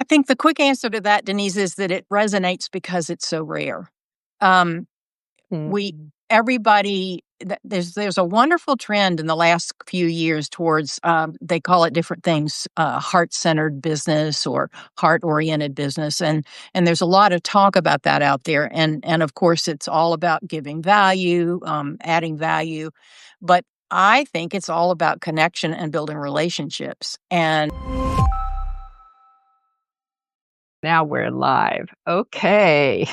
I think the quick answer to that, Denise, is that it resonates because it's so rare. Um, we Mm. everybody there's a wonderful trend in the last few years towards they call it different things, heart-centered business or heart-oriented business, and there's a lot of talk about that out there, and of course it's all about giving value, adding value, but I think it's all about connection and building relationships. And Now we're live. Okay.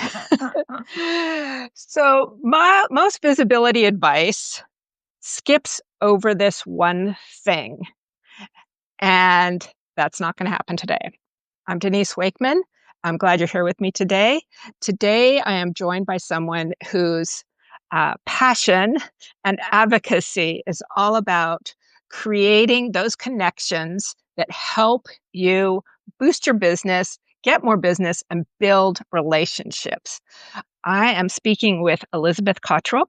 So, my most visibility advice skips over this one thing, and that's not going to happen today. I'm Denise Wakeman. I'm glad you're here with me today. Today, I am joined by someone whose passion and advocacy is all about creating those connections that help you boost your business, get more business, and build relationships. I am speaking with Elizabeth Cottrell.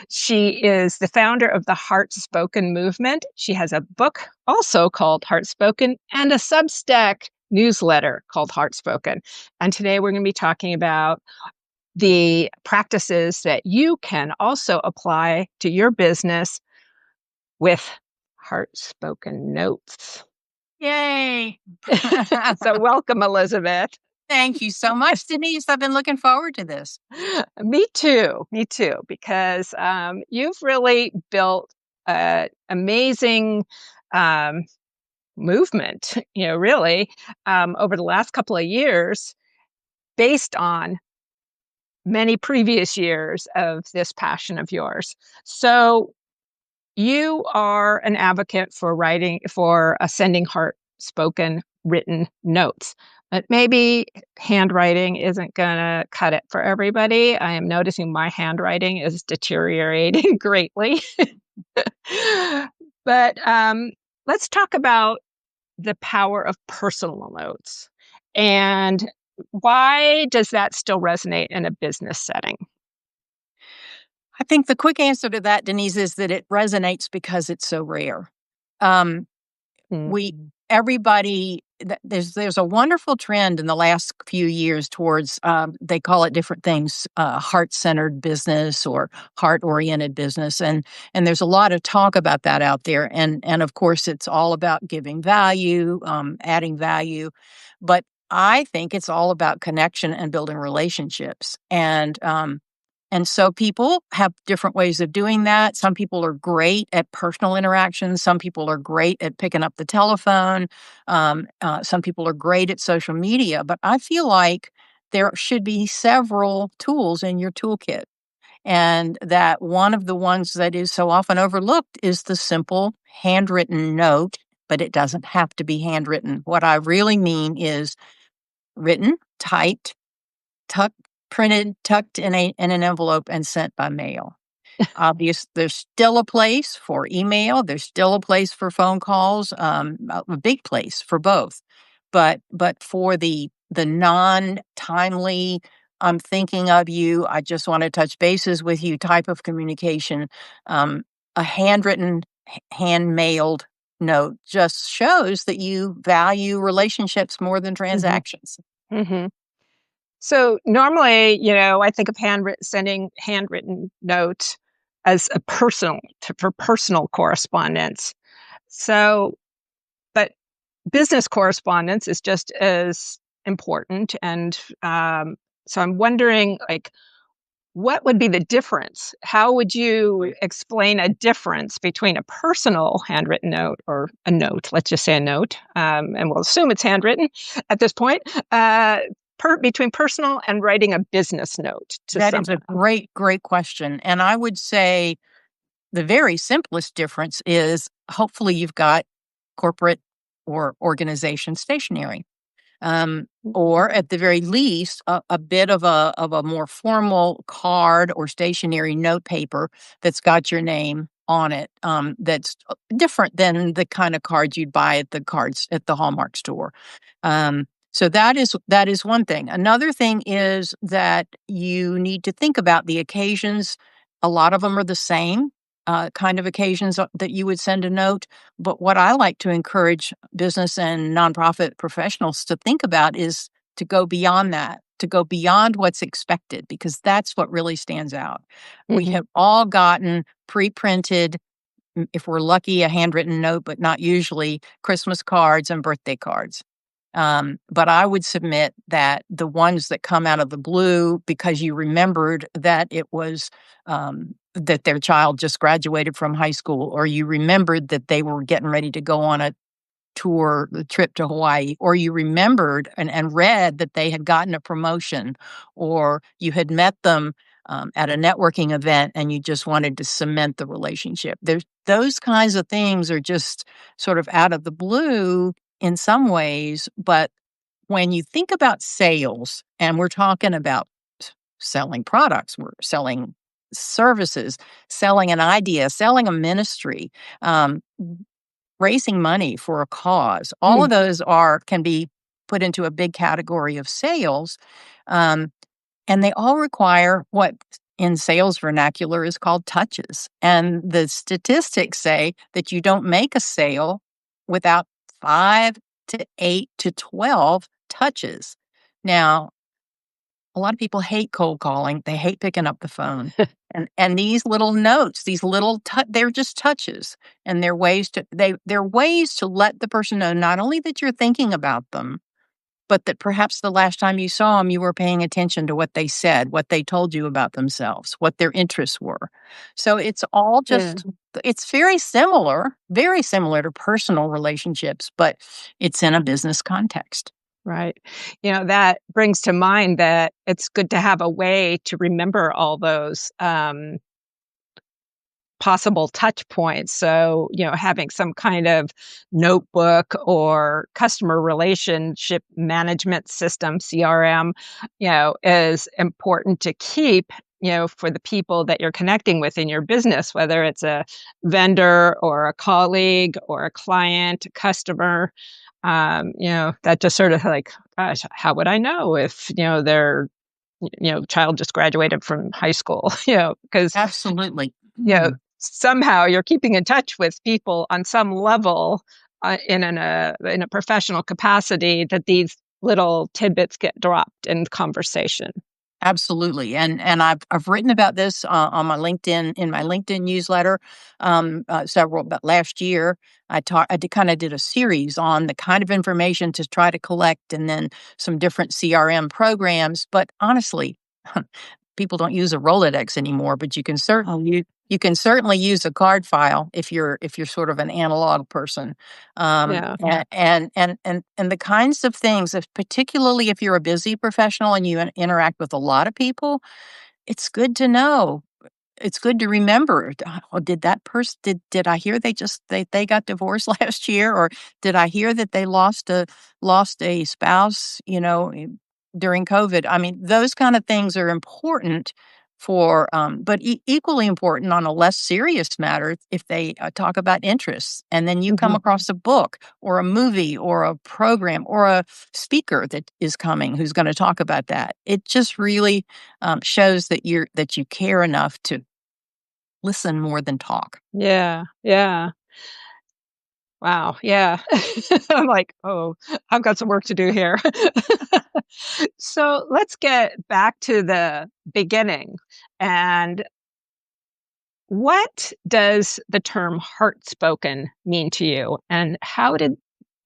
She is the founder of the Heartspoken movement. She has a book also called Heartspoken and a Substack newsletter called Heartspoken. And today we're going to be talking about the practices that you can also apply to your business with Heartspoken notes. yay! So, welcome, Elizabeth. Thank you so much, Denise. I've been looking forward to this. Me too, because you've really built an amazing um, movement, really, over the last couple of years based on many previous years of this passion of yours. So you are an advocate for sending heart spoken written notes. But maybe handwriting isn't going to cut it for everybody. I am noticing my handwriting is deteriorating greatly. But let's talk about the power of personal notes. And why does that still resonate in a business setting? I think the quick answer to that, Denise, is that it resonates because it's so rare. Um, we Mm. everybody there's a wonderful trend in the last few years towards they call it different things, heart-centered business or heart-oriented business, and there's a lot of talk about that out there, and of course it's all about giving value, adding value, but I think it's all about connection and building relationships. And so people have different ways of doing that. Some people are great at personal interactions. Some people are great at picking up the telephone. Some people are great at social media. But I feel like there should be several tools in your toolkit. And that one of the ones that is so often overlooked is the simple handwritten note, but it doesn't have to be handwritten. What I really mean is written, typed, tucked, printed, tucked in an envelope and sent by mail. There's still a place for email. There's still a place for phone calls. A big place for both, but for the non-timely, I'm thinking of you, I just want to touch bases with you type of communication, um, a handwritten, hand-mailed note just shows that you value relationships more than Hmm. transactions. Hmm. So normally, I think of sending handwritten notes as for personal correspondence. So, but business correspondence is just as important. And so I'm wondering, like, what would be the difference? How would you explain a difference between a personal handwritten note or a note? Let's just say a note, and we'll assume it's handwritten at this point. Between personal and writing a business note to That is a someone. great, great question. And I would say the very simplest difference is hopefully you've got corporate or organization stationery. Or at the very least, a bit of a more formal card or stationery note paper that's got your name on it. That's different than the kind of cards you'd buy at the Hallmark store. So that is one thing. Another thing is that you need to think about the occasions. A lot of them are the same. kind of occasions that you would send a note. But what I like to encourage business and nonprofit professionals to think about is to go beyond that, to go beyond what's expected, because that's what really stands out. We Mhm. have all gotten pre-printed, if we're lucky, a handwritten note, but not usually, Christmas cards and birthday cards. But I would submit that the ones that come out of the blue because you remembered that it was that their child just graduated from high school, or you remembered that they were getting ready to go on a tour, the trip to Hawaii, or you remembered and read that they had gotten a promotion, or you had met them at a networking event and you just wanted to cement the relationship. There's those kinds of things are just sort of out of the blue in some ways, but when you think about sales, and we're talking about selling products, we're selling services, selling an idea, selling a ministry, um, raising money for a cause. All Mm. of those are can be put into a big category of sales, um, and they all require what in sales vernacular is called touches. And the statistics say that you don't make a sale without 5 to 8 to 12 touches. Now, a lot of people hate cold calling. They hate picking up the phone. And these little notes, these little they're just touches, and they're ways to let the person know not only that you're thinking about them, but that perhaps the last time you saw them, you were paying attention to what they said, what they told you about themselves, what their interests were. So it's all Yeah. just it's very similar to personal relationships, but it's in a business context. Right. That brings to mind that it's good to have a way to remember all those, possible touch points. So, having some kind of notebook or customer relationship management system, CRM, is important to keep, for the people that you're connecting with in your business, whether it's a vendor or a colleague or a client, a customer. That just sort of like, gosh, how would I know if, their, child just graduated from high school, because Absolutely. you know, Mm. somehow you're keeping in touch with people on some level, in a professional capacity that these little tidbits get dropped in conversation. Absolutely, and I've written about this on my LinkedIn in my LinkedIn newsletter. Several, but last year I did a series on the kind of information to try to collect, and then some different CRM programs. But honestly, people don't use a Rolodex anymore. But you can certainly use a card file if you're sort of an analog person. Yeah. And the kinds of things, if particularly if you're a busy professional and you interact with a lot of people, it's good to know. It's good to remember, "Oh, did that person did I hear they got divorced last year, or did I hear that they lost a spouse, during COVID?" I mean, those kind of things are important for, but equally important on a less serious matter if they, talk about interests, and then you come Mhm. across a book or a movie or a program or a speaker that is coming who's gonna talk about that. It just really, shows that you care enough to listen more than talk. Yeah, yeah. Wow, yeah. I'm like, "Oh, I've got some work to do here." So, let's get back to the beginning, and what does the term "heartspoken" mean to you, and how did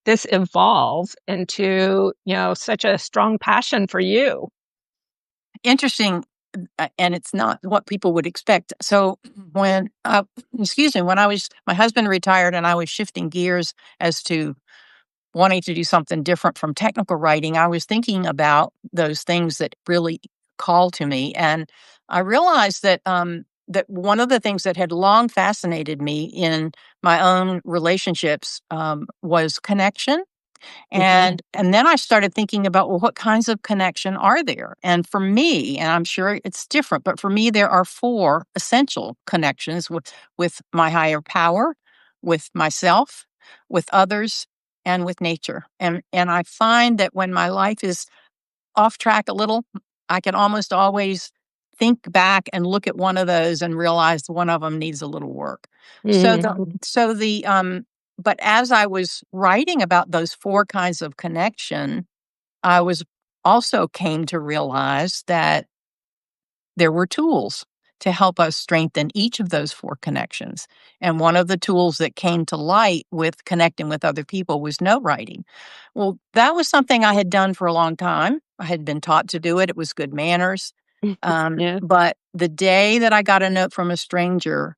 this evolve into, such a strong passion for you? Interesting, and it's not what people would expect. So when, excuse me, when my husband retired and I was shifting gears as to wanting to do something different from technical writing, I was thinking about those things that really call to me, and I realized that one of the things that had long fascinated me in my own relationships was connection. Mhm. And then I started thinking about, well, what kinds of connection are there? And for me, and I'm sure it's different, but for me, there are four essential connections with my higher power, with myself, with others, and with nature. And I find that when my life is off track a little, I can almost always think back and look at one of those and realize one of them needs a little work. So Mhm. but as I was writing about those four kinds of connection, I was also came to realize that there were tools to help us strengthen each of those four connections. And one of the tools that came to light with connecting with other people was note writing. Well, that was something I had done for a long time. I had been taught to do it, it was good manners. Yeah. But the day that I got a note from a stranger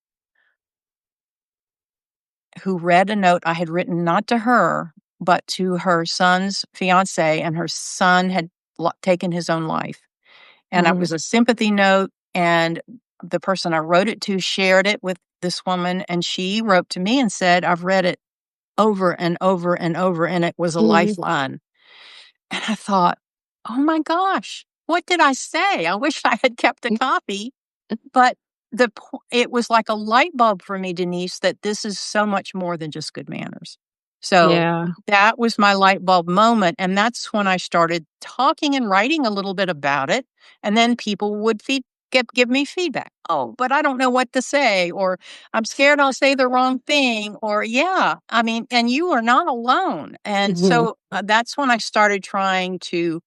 who read a note I had written not to her, but to her son's fiance, and her son had taken his own life. And it Mhm. was a sympathy note, and the person I wrote it to shared it with this woman, and she wrote to me and said, "I've read it over and over and over, and it was a Mhm. lifeline." And I thought, "Oh my gosh, what did I say? I wish I had kept a copy." But it was like a light bulb for me, Denise, that this is so much more than just good manners. So Yeah. that was my light bulb moment, and that's when I started talking and writing a little bit about it, and then people would give me feedback. "Oh, but I don't know what to say," or "I'm scared I'll say the wrong thing," or "Yeah, I mean, and you are not alone." And Mhm. so, that's when I started trying to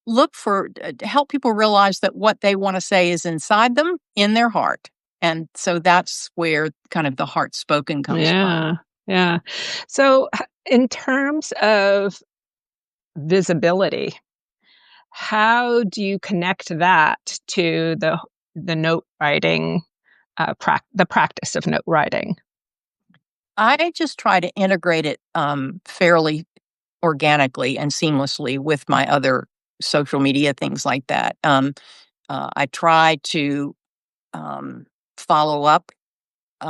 look for to help people realize that what they wanna say is inside them, in their heart, and so that's where kind of the heart spoken comes from. Yeah. Yeah. So, in terms of visibility, how do you connect that to the note writing, the practice of note writing? I just try to integrate it, fairly organically and seamlessly with my other social media, things like that. I try to, follow up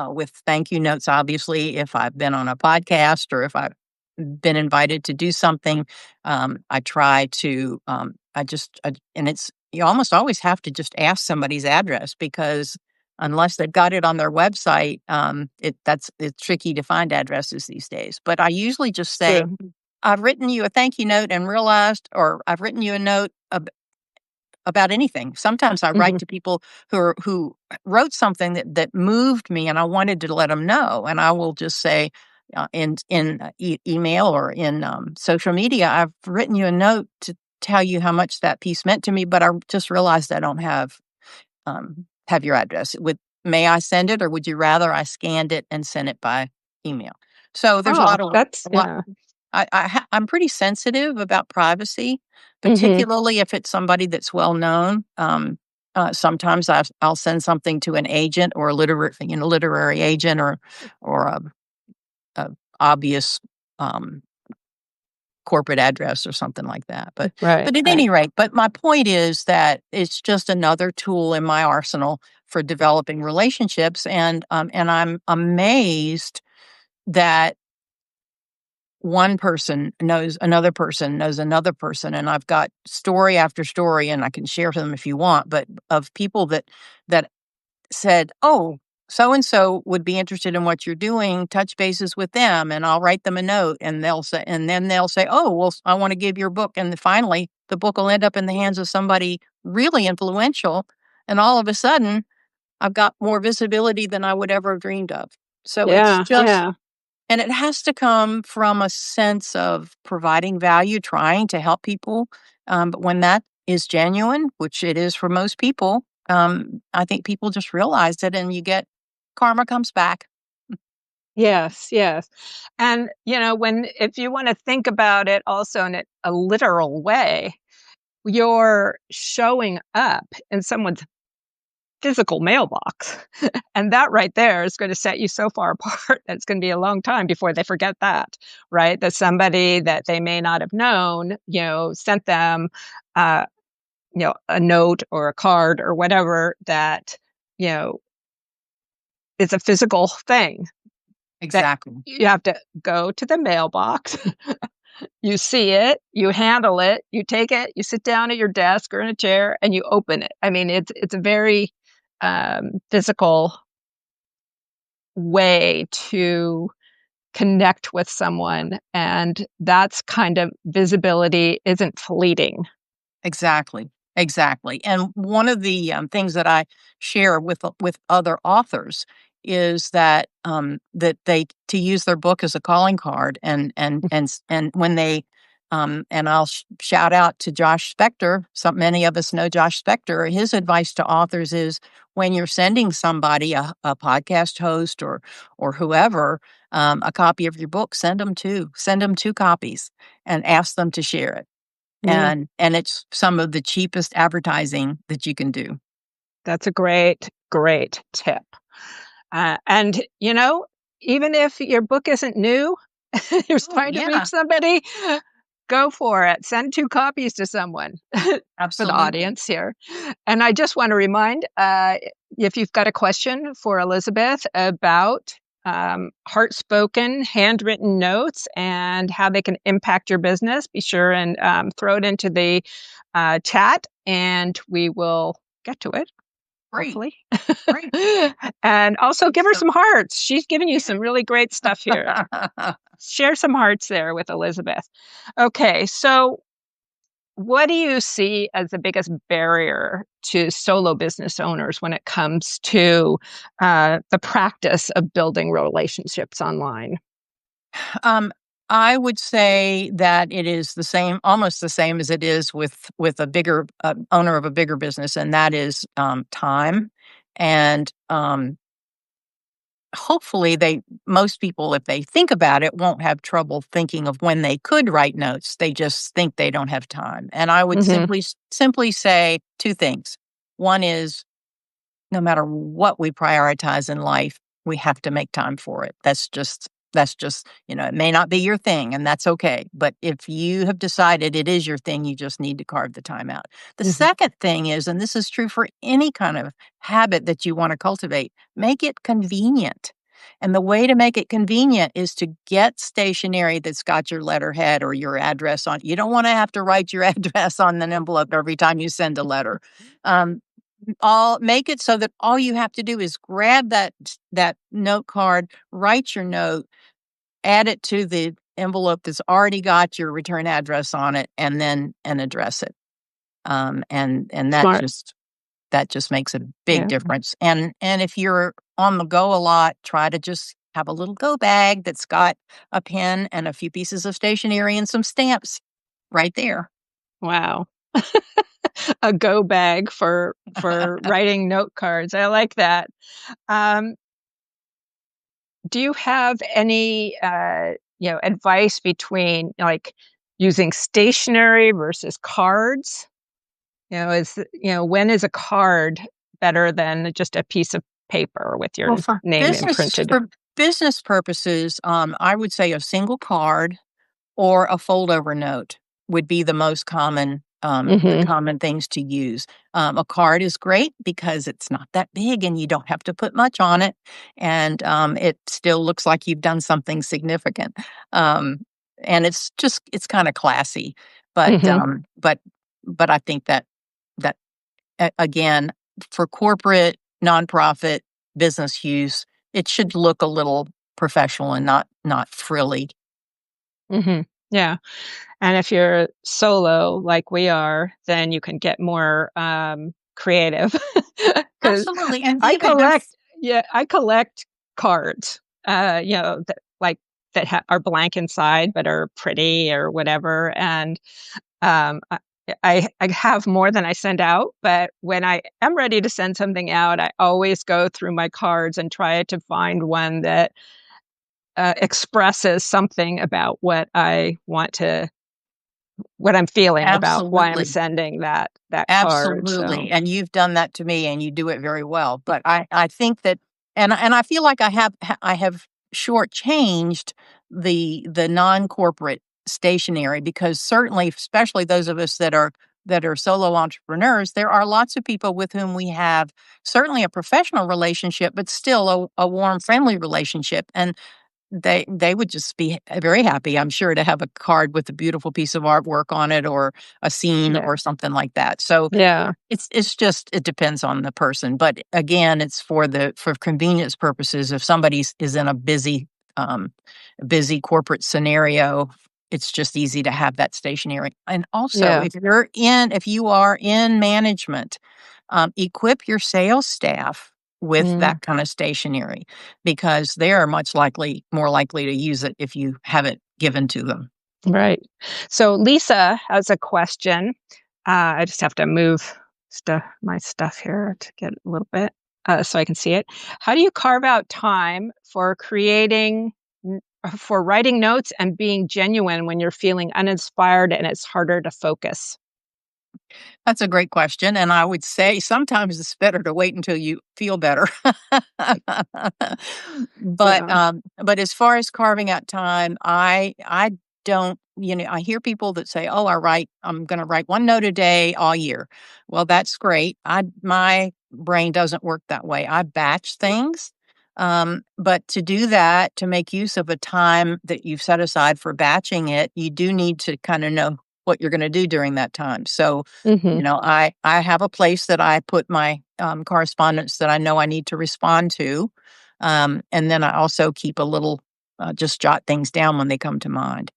with thank you notes, obviously, if I've been on a podcast or if I've been invited to do something. I try to, and it's, you almost always have to just ask somebody's address because unless they've got it on their website, it's tricky to find addresses these days. But I usually just say, True. I've written you a thank you note and realized, or I've written you a note about anything. Sometimes I write Mhm. to people who wrote something that moved me, and I wanted to let them know. And I will just say in email or in social media, I've written you a note to tell you how much that piece meant to me, but I just realized I don't have your address. May I send it, or would you rather I scanned it and sent it by email? So there's Oh, that's a lot yeah. I'm pretty sensitive about privacy, Mhm. particularly if it's somebody that's well known. Sometimes I'll send something to an agent or a literary agent or a obvious um, corporate address or something like that. Right, But at right. any rate, but my point is that it's just another tool in my arsenal for developing relationships, and I'm amazed that one person knows another person, and I've got story after story, and I can share them if you want, but of people that said, "Oh, so and so would be interested in what you're doing, touch bases with them," and I'll write them a note, and then they'll say, "Oh, well, I wanna give your book," and finally, the book will end up in the hands of somebody really influential, and all of a sudden, I've got more visibility than I would ever have dreamed of. So it's Yeah, just yeah. and it has to come from a sense of providing value, trying to help people. But when that is genuine, which it is for most people, I think people just realize it and you get karma comes back. Yes, yes. And, when if you wanna think about it also in a literal way, you're showing up in someone's physical mailbox, and that right there is gonna set you so far apart that it's gonna be a long time before they forget that, right? That somebody that they may not have known, sent them, uh, a note or a card or whatever that, you know, is a physical thing that Exactly. you have to go to the mailbox. You see it, you handle it, you take it, you sit down at your desk or in a chair, and you open it. I mean, it's a very, physical way to connect with someone, and that's kind of visibility isn't fleeting. Exactly. Exactly, and one of the, things that I share with other authors is that, that they to use their book as a calling card and when they, and I'll shout out to Josh Spector. So many of us know Josh Spector. His advice to authors is when you're sending somebody, a podcast host or whoever, a copy of your book, send them 2 copies and ask them to share it. Mm, And it's some of the cheapest advertising that you can do. that's a great, great tip. And, even if your book isn't new, you're Oh, trying to reach yeah, somebody, go for it. Send 2 copies to someone for the absolutely. audience here. And I just want to remind, if you've got a question for Elizabeth about Heartspoken handwritten notes and how they can impact your business, be sure and throw it into the chat, and we will get to it, Great, hopefully. great. And also give her So some hearts. She's giving you yeah. some really great stuff here. Share some hearts there with Elizabeth. Okay, so what do you see as the biggest barrier to solo business owners when it comes to the practice of building relationships online? Um, I would say that it is the same almost the same as it is with a bigger, owner of a bigger business, and that is, time, and, hopefully they most people, if they think about it, won't have trouble thinking of when they could write notes. They just think they don't have time. And I would Hmm. simply say 2 things. One is no matter what we prioritize in life, we have to make time for it. That's just, it may not be your thing and that's okay. But if you have decided it is your thing, you just need to carve the time out. The Hmm. second thing is, and this is true for any kind of habit that you want to cultivate, make it convenient. And the way to make it convenient is to get stationery that's got your letterhead or your address on. You don't want to have to write your address on an envelope every time you send a letter. Um, all make it so that all you have to do is grab that note card, write your note, add it to the envelope that's already got your return address on it, and address it. And Smart. that just makes a big Yeah. difference. And if you're on the go a lot, try to just have a little go bag that's got a pen and a few pieces of stationery and some stamps right there. Wow. A go bag for writing note cards. I like that. Um, do you have any advice between like using stationery versus cards? When is a card better than just a piece of paper with Well, your name imprinted? for business purposes, I would say a single card or a fold-over note would be the Mhm, common things to use. A card is great because it's not that big and you don't have to put much on it, and, it still looks like you've done something significant. Um, and it's kinda classy, but, mhm, I think that again, for corporate, nonprofit, business use, it should look a little professional and not frilly. mhm. Yeah, and if you're solo like we are, then you can get more, creative. 'Cause Absolutely, and I even collect there's yeah, I collect cards, that are blank inside but are pretty or whatever, and I have more than I send out, but when I am ready to send something out, I always go through my cards and try to find one that, expresses something about what I'm feeling about why I'm absolutely. sending that card, so Absolutely, and you've done that to me, and you do it very well, but I think that and I feel like I have shortchanged the non-corporate stationery because certainly, especially those of us that are solo entrepreneurs, there are lots of people with whom we have certainly a professional relationship, but still a warm, friendly relationship, and they would just be very happy, I'm sure, to have a card with a beautiful piece of artwork on it or a scene yeah. or something like that. So Yeah. it's just it depends on the person. But again, it's for convenience purposes. If somebody is in a busy corporate scenario, it's just easy to have that stationery. And also, Yeah. if you are in management, equip your sales staff with Mm, that kind of stationery because they are more likely to use it if you have it given to them. right. So Lisa has a question. I just have to move my stuff here to get a little bit so I can see it. How do you carve out time for for writing notes and being genuine when you're feeling uninspired and it's harder to focus? That's a great question, and I would say sometimes it's better to wait until you feel better. Yeah. But as far as carving out time, I don't, I hear people that say, "Oh, I'm gonna write 1 note a day all year." Well, that's great. My brain doesn't work that way. I batch things, but to do that, to make use of a time that you've set aside for batching it, you do need to kinda know what you're gonna do during that time. So, Mhm. I have a place that I put my, correspondence that I know I need to respond to, and then I also keep a little just jot things down when they come to mind.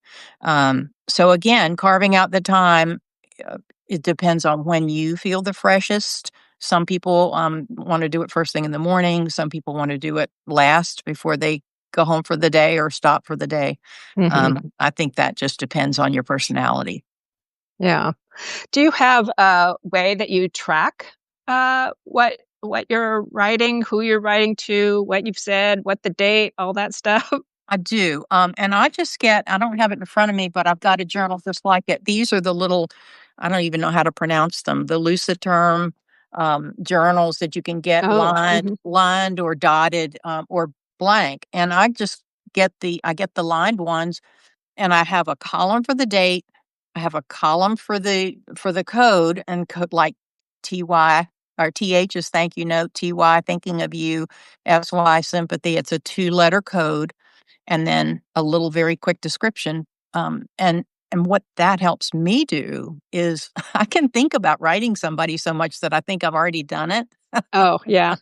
So again, carving out the time, uh, it depends on when you feel the freshest. Some people, wanna do it first thing in the morning, some people wanna do it last before they go home for the day or stop for the day. Mhm. I think that just depends on your personality. Yeah. Do you have a way that you track what you're writing, who you're writing to, what you've said, what the date, all that stuff? I do, and I don't have it in front of me, but I've got a journal just like it. These are the little I don't even know how to pronounce them, the Luciderm, journals that you can get Oh, mhm. lined or dotted, or blank, and I get the lined ones, and I have a column for the date, I have a column for the code and code like TY or TH is thank you note, TY thinking of you, SY sympathy. It's a two-letter code and then a little very quick description. And what that helps me do is I can think about writing somebody so much that I think I've already done it. Oh, yeah,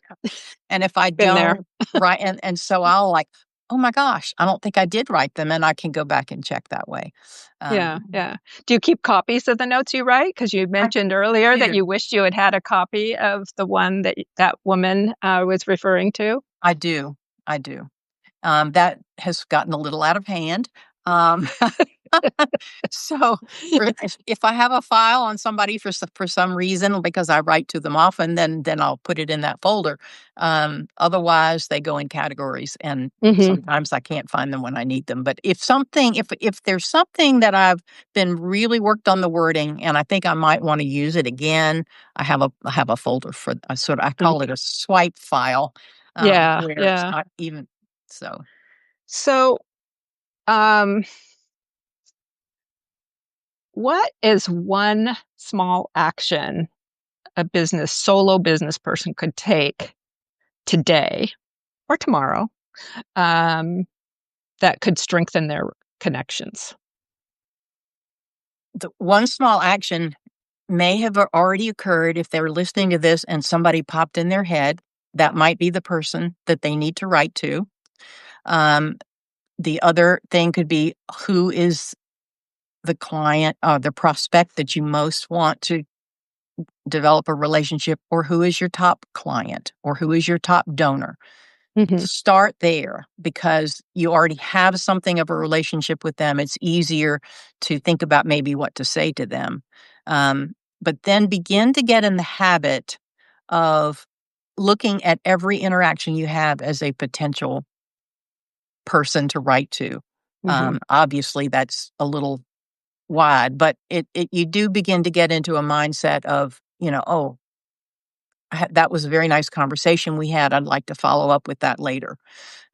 And if I been there. don't write, and so I'll like, oh my gosh, I don't think I did write them, and I can go back and check that way. Yeah, Um, yeah. Do you keep copies of the notes you write? Because you I mentioned earlier that do, you wished you had had a copy of the one that that woman, was referring to. I do, I do. That has gotten a little out of hand. Um, so if I have a file on somebody for some reason because I write to them often, then I'll put it in that folder. Otherwise, they go in categories, and Mhm, sometimes I can't find them when I need them. But if there's something that I've been really worked on the wording, and I think I might want to use it again, I have a folder for I mhm. call it a swipe file, Yeah, where it's yeah. not even so. So, um, what is one small action a solo business person could take today or tomorrow, um, that could strengthen their connections? The one small action may have already occurred if they were listening to this and somebody popped in their head. That might be the person that they need to write to. Um, the other thing could be who is the client, the prospect that you most want to develop a relationship, or who is your top client, or who is your top donor. Mhm, Start there because you already have something of a relationship with them. It's easier to think about maybe what to say to them. But then begin to get in the habit of looking at every interaction you have as a potential person to write to. mhm, Obviously, that's a little wide, but you do begin to get into a mindset of, oh, that was a very nice conversation we had. I'd like to follow up with that later.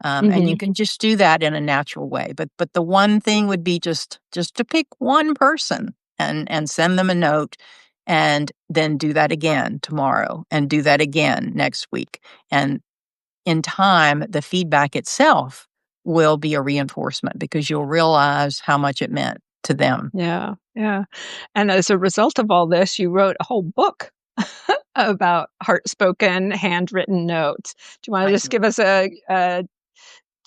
And you mhm. can just do that in a natural way. But the one thing would be just to pick one person and send them a note, and then do that again tomorrow, and do that again next week. And in time, the feedback itself will be a reinforcement because you'll realize how much it meant to them. Yeah, yeah. And as a result of all this, you wrote a whole book about heartspoken handwritten notes. Do you wanna I just give did. us a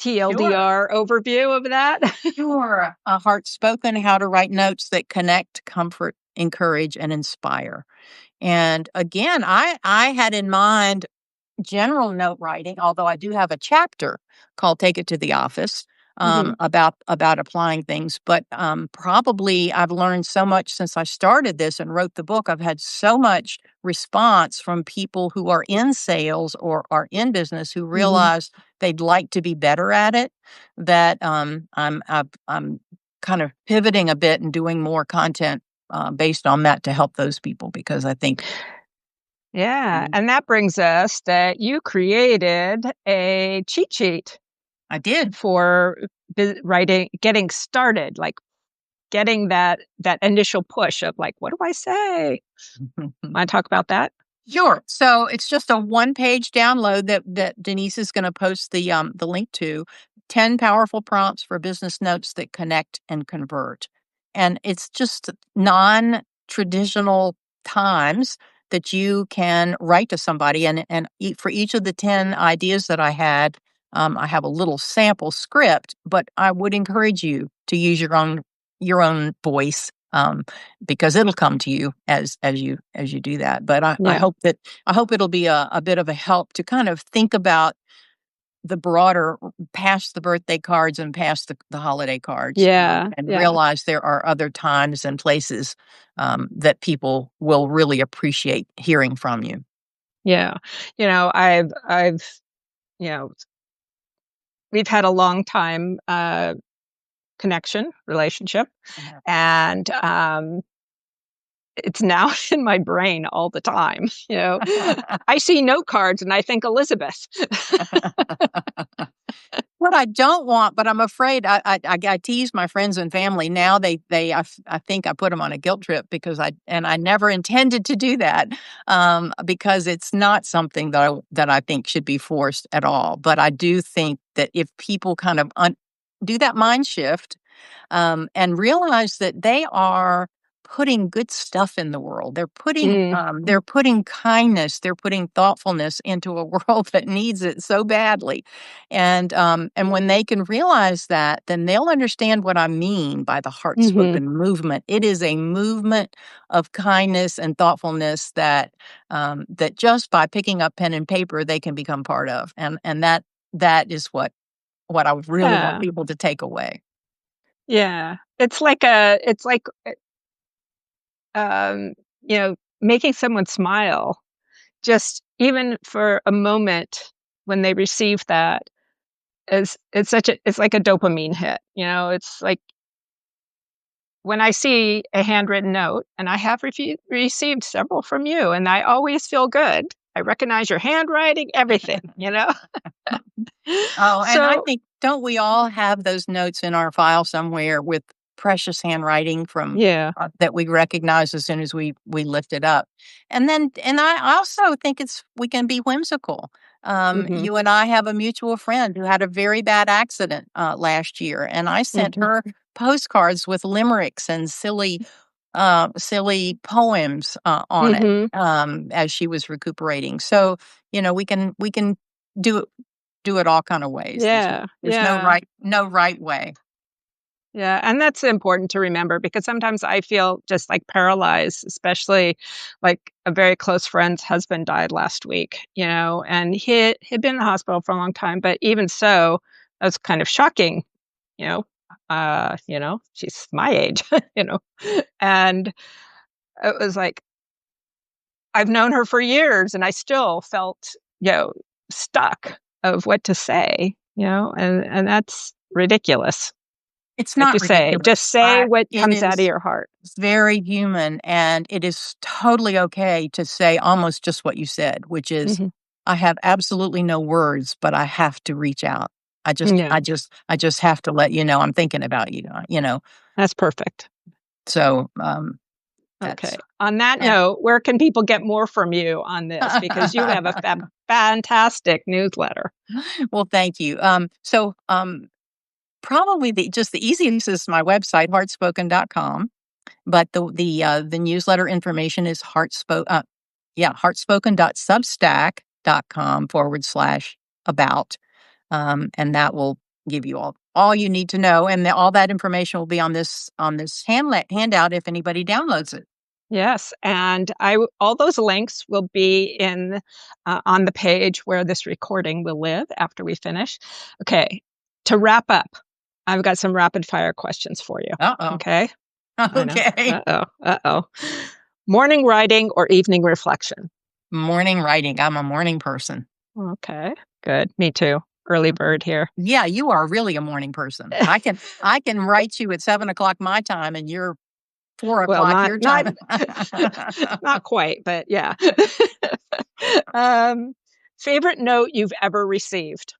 Sure. TLDR overview of that? Sure. A Heartspoken, how to write notes that connect, comfort, encourage, and inspire. And again, I had in mind general note writing, although I do have a chapter called "Take It to the Office" Hmm. about applying things. But probably I've learned so much since I started this and wrote the book. I've had so much response from people who are in sales or are in business who Hmm. realize they'd like to be better at it. That I'm kind of pivoting a bit and doing more content based on that to help those people because I think Yeah, and that brings us that you created a cheat sheet I did. for writing, getting started, like getting that initial push of like, what do I say? Want to talk about that? Sure. So it's just a one-page download that Denise is going to post the link to 10 powerful prompts for business notes that connect and convert. And it's just non-traditional times that you can write to somebody for each of the 10 ideas that I have a little sample script, but I would encourage you to use your own voice because it'll come to you as you do that. But Yeah. I hope it'll be a bit of a help to kind of think about the broader past the birthday cards and past the holiday cards, Yeah. and Yeah. realize there are other times and places that people will really appreciate hearing from you. Yeah. I've, you know, we've had a long time connection relationship, Uh-huh. and it's now in my brain all the time. I see note cards and I think Elizabeth. What I don't want, but I'm afraid I tease my friends and family now. I think I put them on a guilt trip because I never intended to do that, because it's not something that I think should be forced at all. But I do think that if people kind of do that mind shift and realize that they are putting good stuff in the world. Mm, They're putting kindness, they're putting thoughtfulness into a world that needs it so badly. And when they can realize that, then they'll understand what I mean by the mhm. Heartspoken movement. It is a movement of kindness and thoughtfulness that just by picking up pen and paper they can become part of. And that is what I really want Yeah. people to take away. Yeah. It's like um, making someone smile just even for a moment when they receive that is it's like a dopamine hit. It's like when I see a handwritten note, and I have received several from you, and I always feel good. I recognize your handwriting, everything. Oh, and I So, think don't we all have those notes in our file somewhere with precious handwriting from yeah. that we recognize as soon as we lift it up. And I also think it's we can be whimsical. Mhm. You and I have a mutual friend who had a very bad accident last year, and I sent Mhm. her postcards with limericks and silly poems on it Mhm. as she was recuperating. So we can do do it all kind of ways. Yeah. There's no Yeah. right way. Yeah, and that's important to remember because sometimes I feel just like paralyzed, especially like a very close friend's husband died last week, and he'd been in the hospital for a long time, but even so, that was kind of shocking, you know. She's my age, you know. And it was like I've known her for years and I still felt, you know, stuck of what to say, and that's ridiculous. It's Like you not say, just ridiculous. say what It comes out of is your heart. very human, and it is totally okay to say almost just what you said, which is, Mhm. I have absolutely no words, but I have to reach out. Yeah, I just have to let you know I'm thinking about you. that's perfect. So Okay. that's On that and note, where can people get more from you on this? Because you have a fantastic newsletter. well, thank you. Probably just the easiest is my website, heartspoken.com. But the newsletter information is heartspoken.substack.com /about. And that will give you all you need to know, and all that information will be on this handout if anybody downloads it. Yes, and all those links will be in on the page where this recording will live after we finish. Okay, to wrap up, I've got some rapid fire questions for you. Uh-oh. Okay, I know. Okay. Uh-oh. Morning writing or evening reflection? Morning writing. I'm a morning person. Okay, good. Me too. Early bird here. Yeah, you are really a morning person. I can write you at 7 o'clock my time, and you're four Well, o'clock your not time. not quite, but yeah. Um, favorite note you've ever received?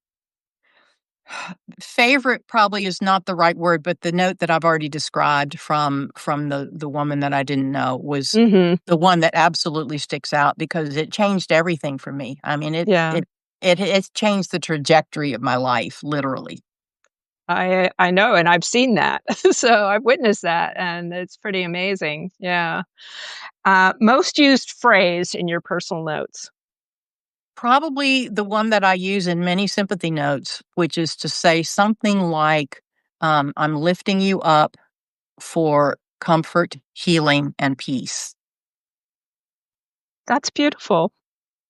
Favorite probably is not the right word, but the note that I've already described from the woman that I didn't know was Mhm. the one that absolutely sticks out because it changed everything for me. I mean, Yeah. it's changed the trajectory of my life, literally. I know, and I've seen that. So, I've witnessed that, and it's pretty amazing. Yeah. Most used phrase in your personal notes? Probably the one that I use in many sympathy notes, which is to say something like, "I'm lifting you up for comfort, healing, and peace." That's beautiful.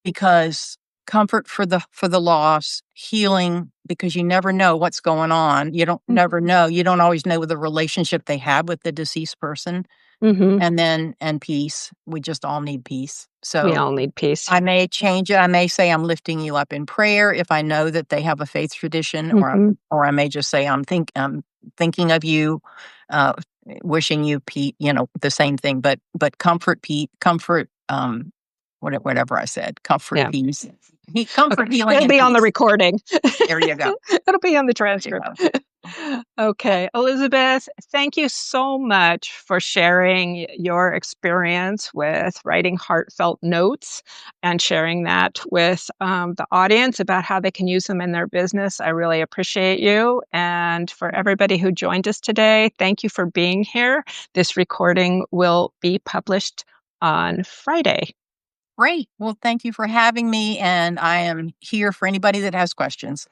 Because comfort for the loss, healing because you never know what's going on. You don't never Mhm. know. You don't always know the relationship they had with the deceased person, Mhm. and peace. We just all need peace. We So all need peace. I may change it. I may say I'm lifting you up in prayer if I know that they have a faith tradition, Mhm. or I may just say I'm thinking of you, uh, wishing you peace. The same thing, but comfort, peace, comfort. Whatever I said, comfort, Yeah. peace, Okay. comfort, healing, It'll and be on the peace. recording. There you go. It'll be on the There you transcript. go. Okay. Elizabeth, thank you so much for sharing your experience with writing heartfelt notes and sharing that with the audience about how they can use them in their business. I really appreciate you. And for everybody who joined us today, thank you for being here. This recording will be published on Friday. Great. Well, thank you for having me, and I am here for anybody that has questions.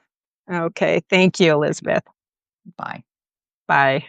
Okay. Thank you, Elizabeth. Bye. Bye.